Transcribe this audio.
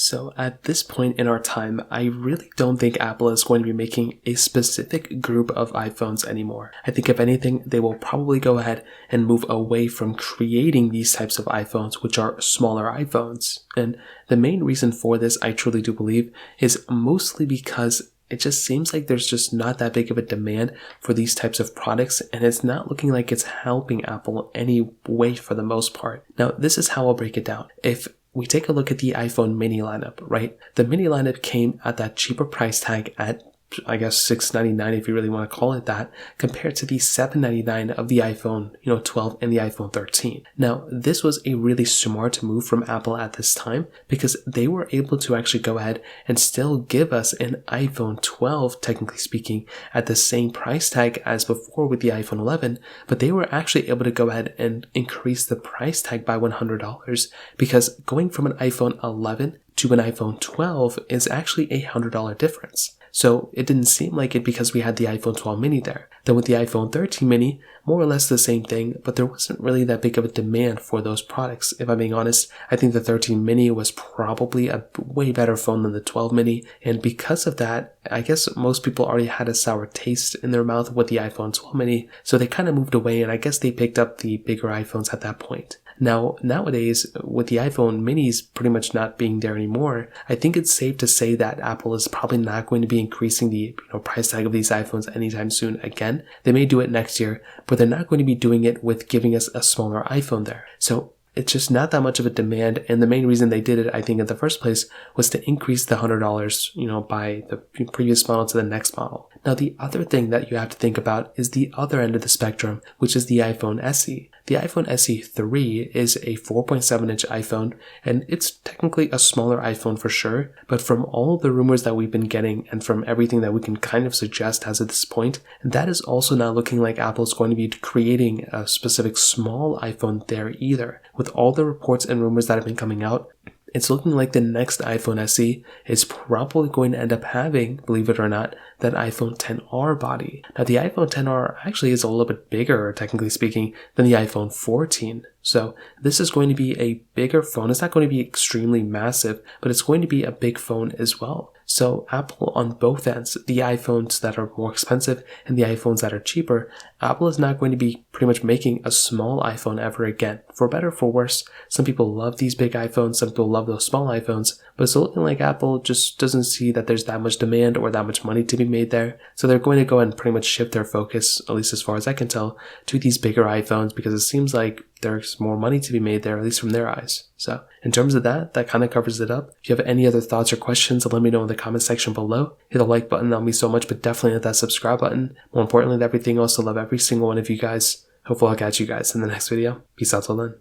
So at this point in our time, I really don't think Apple is going to be making a specific group of iPhones anymore. I think if anything, they will probably go ahead and move away from creating these types of iPhones, which are smaller iPhones. And the main reason for this, I truly do believe, is mostly because it just seems like there's just not that big of a demand for these types of products, and it's not looking like it's helping Apple any way for the most part. Now, this is how I'll break it down. If we take a look at the iPhone mini lineup, right? The mini lineup came at that cheaper price tag at, I guess, $699 if you really want to call it that, compared to the $799 of the iPhone 12 and the iPhone 13. Now, this was a really smart move from Apple at this time because they were able to actually go ahead and still give us an iPhone 12, technically speaking, at the same price tag as before with the iPhone 11, but they were actually able to go ahead and increase the price tag by $100 because going from an iPhone 11 to an iPhone 12 is actually a $100 difference. So it didn't seem like it because we had the iPhone 12 mini there. Then with the iPhone 13 mini, more or less the same thing, but there wasn't really that big of a demand for those products. If I'm being honest, I think the 13 mini was probably a way better phone than the 12 mini. And because of that, I guess most people already had a sour taste in their mouth with the iPhone 12 mini. So they kind of moved away, and I guess they picked up the bigger iPhones at that point. Now, nowadays, with the iPhone minis pretty much not being there anymore, I think it's safe to say that Apple is probably not going to be increasing the price tag of these iPhones anytime soon again. They may do it next year, but they're not going to be doing it with giving us a smaller iPhone there. So it's just not that much of a demand, and the main reason they did it, I think, in the first place was to increase the $100, by the previous model to the next model. Now, the other thing that you have to think about is the other end of the spectrum, which is the iPhone SE. The iPhone SE 3 is a 4.7-inch iPhone, and it's technically a smaller iPhone for sure, but from all the rumors that we've been getting and from everything that we can kind of suggest as of this point, that is also not looking like Apple's going to be creating a specific small iPhone there either. With all the reports and rumors that have been coming out, it's looking like the next iPhone SE is probably going to end up having, believe it or not, that iPhone XR body. Now, the iPhone XR actually is a little bit bigger, technically speaking, than the iPhone 14. So this is going to be a bigger phone. It's not going to be extremely massive, but it's going to be a big phone as well. So Apple on both ends, the iPhones that are more expensive and the iPhones that are cheaper, Apple is not going to be pretty much making a small iPhone ever again. For better or for worse, some people love these big iPhones, some people love those small iPhones, but it's looking like Apple just doesn't see that there's that much demand or that much money to be made there. So they're going to go and pretty much shift their focus, at least as far as I can tell, to these bigger iPhones because it seems like there's more money to be made there, at least from their eyes. So in terms of that kind of covers it up. If you have any other thoughts or questions, let me know in the comment section below. Hit the like button, that'll mean so much, but definitely hit that subscribe button. More importantly than everything else, I love every single one of you guys. Hopefully I'll catch you guys in the next video. Peace out till then.